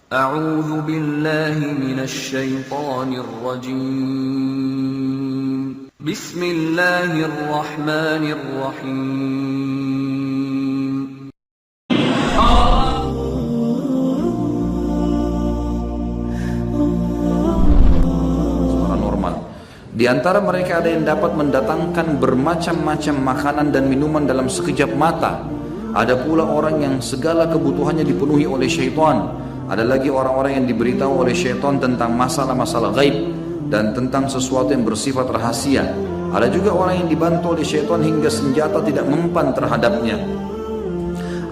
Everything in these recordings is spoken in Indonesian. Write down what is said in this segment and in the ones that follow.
أعوذ بالله من الشيطان الرجيم بسم الله الرحمن الرحيم Suara normal. Di antara mereka ada yang dapat mendatangkan bermacam-macam makanan dan minuman dalam sekejap mata. Ada pula orang yang segala kebutuhannya dipenuhi oleh syaitan. Ada lagi orang-orang yang diberitahu oleh syaitan tentang masalah-masalah gaib dan tentang sesuatu yang bersifat rahasia. Ada juga orang yang dibantu oleh syaitan hingga senjata tidak mempan terhadapnya.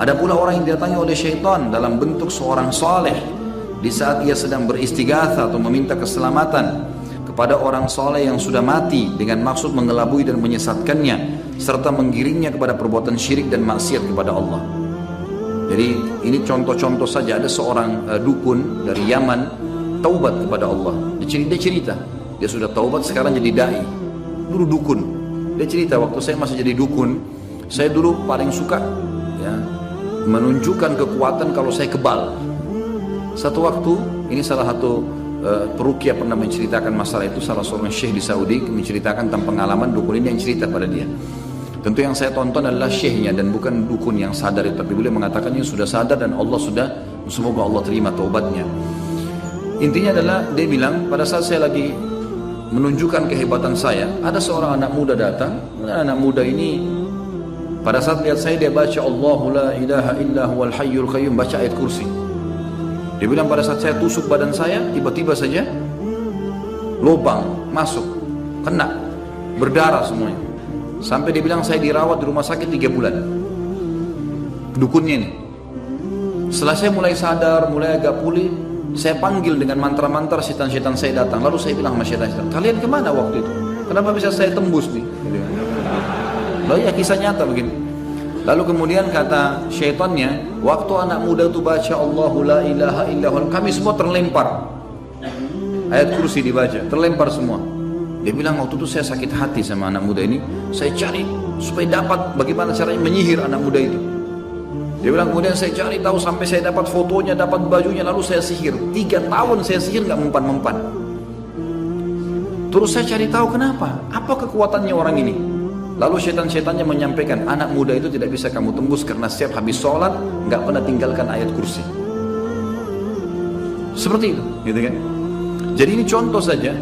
Ada pula orang yang didatangi oleh syaitan dalam bentuk seorang saleh di saat ia sedang beristighatsah atau meminta keselamatan kepada orang saleh yang sudah mati dengan maksud mengelabui dan menyesatkannya serta menggiringnya kepada perbuatan syirik dan maksiat kepada Allah. Jadi ini contoh-contoh saja. Ada seorang dukun dari Yaman taubat kepada Allah. Dia cerita dia sudah taubat, sekarang jadi dai. Dulu dukun. Dia cerita, waktu saya masih jadi dukun, saya dulu paling suka ya, menunjukkan kekuatan kalau saya kebal. Satu waktu, ini salah satu peruqyah pernah menceritakan masalah itu. Salah seorang syekh di Saudi menceritakan tentang pengalaman dukun ini yang cerita pada dia. Tentu yang saya tonton adalah syekhnya dan bukan dukun yang sadar itu, tapi beliau mengatakannya sudah sadar dan Allah sudah, semoga Allah terima taubatnya. Intinya adalah dia bilang, pada saat saya lagi menunjukkan kehebatan saya, ada seorang anak muda datang. Anak muda ini pada saat lihat saya, dia baca Allahu la ilaha illa huwal hayyul qayyum, baca ayat kursi. Dia bilang pada saat saya tusuk badan saya, tiba-tiba saja lubang masuk, kena, berdarah semuanya. Sampai dia bilang saya dirawat di rumah sakit 3 bulan. Dukunnya ini. Setelah saya mulai sadar, mulai agak pulih, saya panggil dengan mantra-mantra, setan-setan saya datang. Lalu saya bilang sama setan-setan, kalian kemana waktu itu? Kenapa bisa saya tembus nih? Lalu ya kisah nyata begini. Lalu kemudian kata syaitannya, waktu anak muda itu baca Allahu la ilaha illallah, kami semua terlempar. Ayat kursi dibaca, terlempar semua. Dia bilang waktu itu saya sakit hati sama anak muda ini. Saya cari supaya dapat bagaimana caranya menyihir anak muda itu. Dia bilang kemudian saya cari tahu sampai saya dapat fotonya, dapat bajunya, lalu saya sihir. 3 tahun saya sihir nggak mempan-mempan. Terus saya cari tahu kenapa, apa kekuatannya orang ini. Lalu setan-setannya menyampaikan, anak muda itu tidak bisa kamu tembus karena setiap habis sholat nggak pernah tinggalkan ayat kursi. Seperti itu, gitu kan? Jadi ini contoh saja.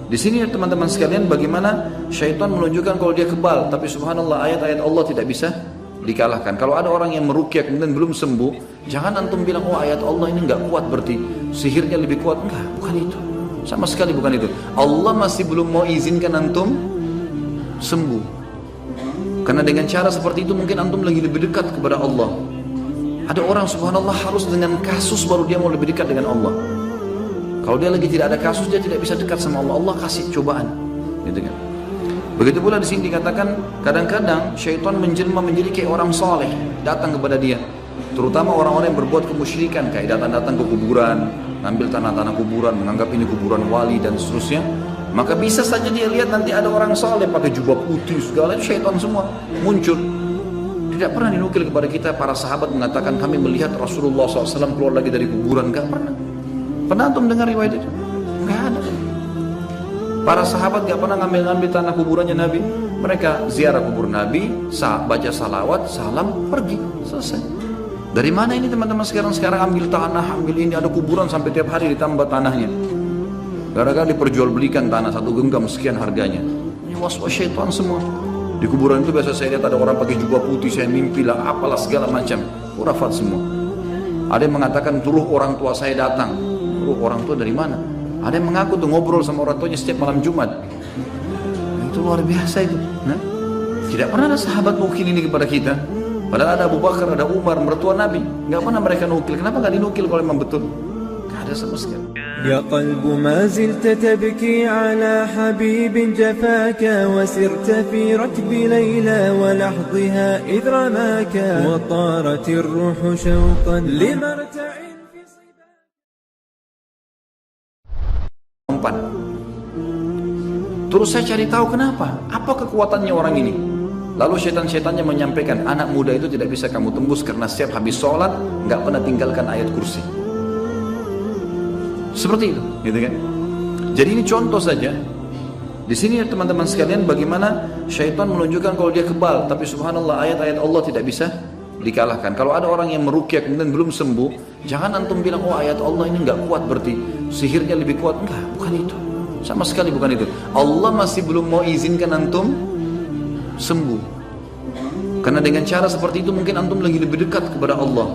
Di sini teman-teman sekalian bagaimana syaitan menunjukkan kalau dia kebal, tapi subhanallah ayat-ayat Allah tidak bisa dikalahkan. Kalau ada orang yang meruqyah kemudian belum sembuh, jangan antum bilang oh ayat Allah ini nggak kuat berarti sihirnya lebih kuat. Enggak, bukan itu. Sama sekali bukan itu. Allah masih belum mau izinkan antum sembuh. Karena dengan cara seperti itu mungkin antum lagi lebih dekat kepada Allah. Ada orang subhanallah harus dengan kasus baru dia mau lebih dekat dengan Allah. Kalau dia lagi tidak ada kasus, dia tidak bisa dekat sama Allah. Allah kasih cobaan, gitu kan? Begitu pula di sini dikatakan, kadang-kadang syaitan menjelma menjadi kayak orang saleh, datang kepada dia. Terutama orang-orang yang berbuat kemusyrikan, kayak datang-datang ke kuburan, ngambil tanah-tanah kuburan, menganggap ini kuburan wali dan seterusnya. Maka bisa saja dia lihat nanti ada orang saleh pakai jubah putih segala, itu syaitan semua muncul. Tidak pernah dinukil kepada kita para sahabat mengatakan kami melihat Rasulullah SAW keluar lagi dari kuburan, enggak pernah. Pernah antum dengar riwayat itu? Enggak ada. Para sahabat enggak pernah ngambil-ngambil tanah kuburannya Nabi. Mereka ziarah kubur Nabi, baca salawat, salam, pergi, selesai. Dari mana ini teman-teman sekarang ambil tanah, ambil ini, ada kuburan sampai tiap hari ditambah tanahnya. Gara-gara diperjualbelikan tanah 1 genggam sekian harganya. Ini was-was syaitan semua. Di kuburan itu biasa saya lihat ada orang pakai jubah putih, saya mimpi lah, apalah segala macam. Khurafat semua. Ada yang mengatakan turuh orang tua saya datang. Orang tua dari mana? Ada yang mengaku tuh ngobrol sama orang tuanya setiap malam Jumat. Itu luar biasa itu. Nah, tidak pernah ada sahabat nukil ini kepada kita. Padahal ada Abu Bakar, ada Umar, mertua Nabi. Nggak pernah mereka nukil. Kenapa nggak dinukil kalau memang betul? Nggak ada sama sekali. يا قلب ما زلت تبكي على حبيب جفاك وسرت في ركب ليلى ولحظها إذ رماك وطارت الروح شوقا لمرتع في صباك. Terus saya cari tahu kenapa, apa kekuatannya orang ini. Lalu setan-setannya menyampaikan, anak muda itu tidak bisa kamu tembus karena setiap habis sholat nggak pernah tinggalkan ayat kursi. Seperti itu, gitu kan? Jadi ini contoh saja. Di sini teman-teman sekalian bagaimana syaitan menunjukkan kalau dia kebal, tapi subhanallah ayat-ayat Allah tidak bisa dikalahkan. Kalau ada orang yang meruqyah kemudian belum sembuh, jangan antum bilang oh ayat Allah ini nggak kuat berarti sihirnya lebih kuat. Enggak, bukan itu. Sama sekali bukan itu. Allah masih belum mau izinkan antum sembuh. Karena dengan cara seperti itu mungkin antum lagi lebih dekat kepada Allah.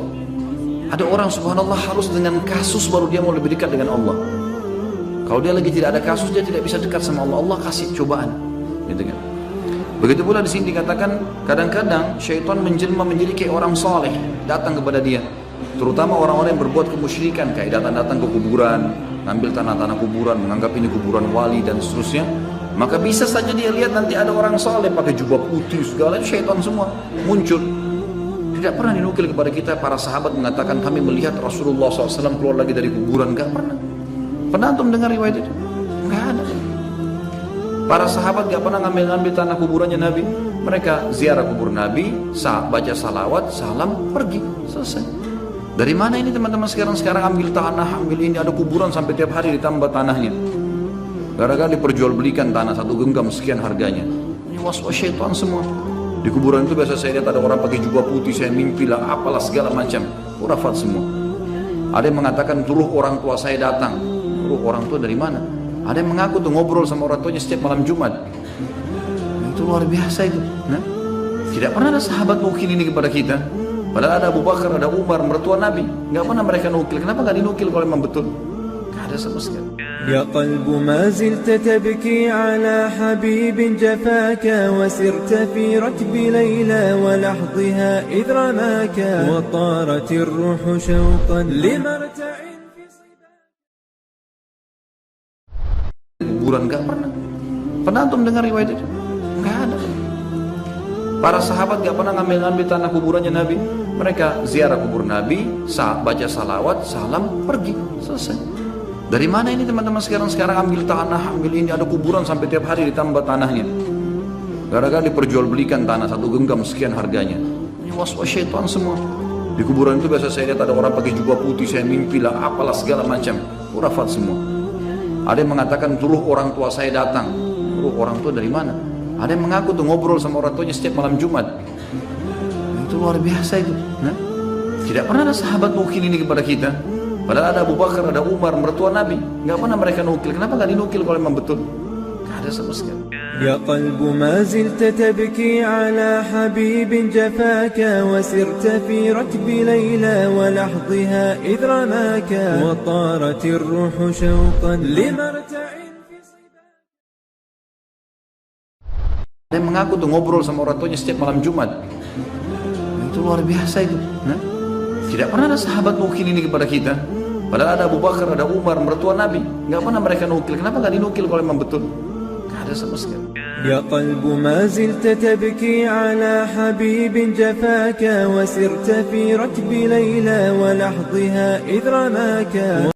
Ada orang subhanallah harus dengan kasus baru dia mau lebih dekat dengan Allah. Kalau dia lagi tidak ada kasus, dia tidak bisa dekat sama Allah. Allah kasih cobaan, gitu kan? Begitu pula di sini dikatakan kadang-kadang syaitan menjelma menjadi kayak orang soleh datang kepada dia, terutama orang-orang yang berbuat kemusyrikan kayak datang-datang ke kuburan, ngambil tanah-tanah kuburan, menganggap ini kuburan wali dan seterusnya. Maka bisa saja dia lihat nanti ada orang soleh pakai jubah putih segala, itu syaitan semua muncul. Tidak pernah dinukil kepada kita para sahabat mengatakan kami melihat Rasulullah SAW keluar lagi dari kuburan, nggak pernah. Pernah antum dengar riwayat itu? Enggak ada. Para sahabat gak pernah ngambil-ngambil tanah kuburannya Nabi. Mereka ziarah kubur Nabi, baca salawat, salam, pergi, selesai. Dari mana ini teman-teman sekarang ambil tanah, ambil ini, ada kuburan sampai tiap hari ditambah tanahnya. Gara-gara diperjualbelikan tanah satu genggam sekian harganya. Ini was-was syaitan semua. Di kuburan itu biasa saya lihat ada orang pakai jubah putih, saya mimpi lah, apalah segala macam. Khurafat semua. Ada yang mengatakan turuh orang tua saya datang. Orang tua dari mana? Ada yang mengaku tuh ngobrol sama orang tuanya setiap malam Jumat. Itu luar biasa itu. Nah, tidak pernah ada sahabat nukil ini kepada kita. Padahal ada Abu Bakar, ada Umar, mertua Nabi. Nggak pernah mereka nukil. Kenapa nggak dinukil kalau memang betul? Nggak ada sama sekali. يا قلب ما زلت تبكي على حبيب جفاك وسرت في ركب ليلى ولحظها إذ رماك وطارت الروح شوقا لمرتع kuburan, gak pernah. Pernah antum dengar riwayat itu? Gak ada. Para sahabat gak pernah ngambil-ngambil tanah kuburannya Nabi. Mereka ziarah kubur Nabi, baca salawat, salam, pergi, selesai. Dari mana ini teman-teman sekarang ambil tanah, ambil ini, ada kuburan sampai tiap hari ditambah tanahnya. Gara-gara diperjualbelikan tanah satu genggam sekian harganya. Ini was-was syaitan semua. Di kuburan itu biasa saya lihat ada orang pakai jubah putih, saya mimpi lah, apalah segala macam. Khurafat semua. Ada yang mengatakan turuh orang tua saya datang. Turuh orang tua dari mana? Ada yang mengaku tuh ngobrol sama orang tuanya setiap malam Jumat. Itu luar biasa itu. Nah, tidak pernah ada sahabat nukil ini kepada kita. Padahal ada Abu Bakar, ada Umar, mertua Nabi. Nggak pernah mereka nukil. Kenapa nggak dinukil kalau memang betul? Nggak ada sama sekali. يا قلب ما زلت تبكي على حبيب جفاك وسرت في ركب ليلى ولحظها إذ رماك وطارت الروح شوقا لمرتع. Ada yang mengaku tuh ngobrol sama orang tuanya setiap malam Jumat. Itu luar biasa itu. Nah, tidak pernah ada sahabat nukil ini kepada kita. Padahal ada Abu Bakar, ada Umar, mertua Nabi. Nggak pernah mereka nukil. Kenapa nggak dinukil kalau memang betul? Nggak ada sama sekali. يا قلب ما زلت تبكي على حبيب جفاك وسرت في ركب ليلى ولحظها إذ رماك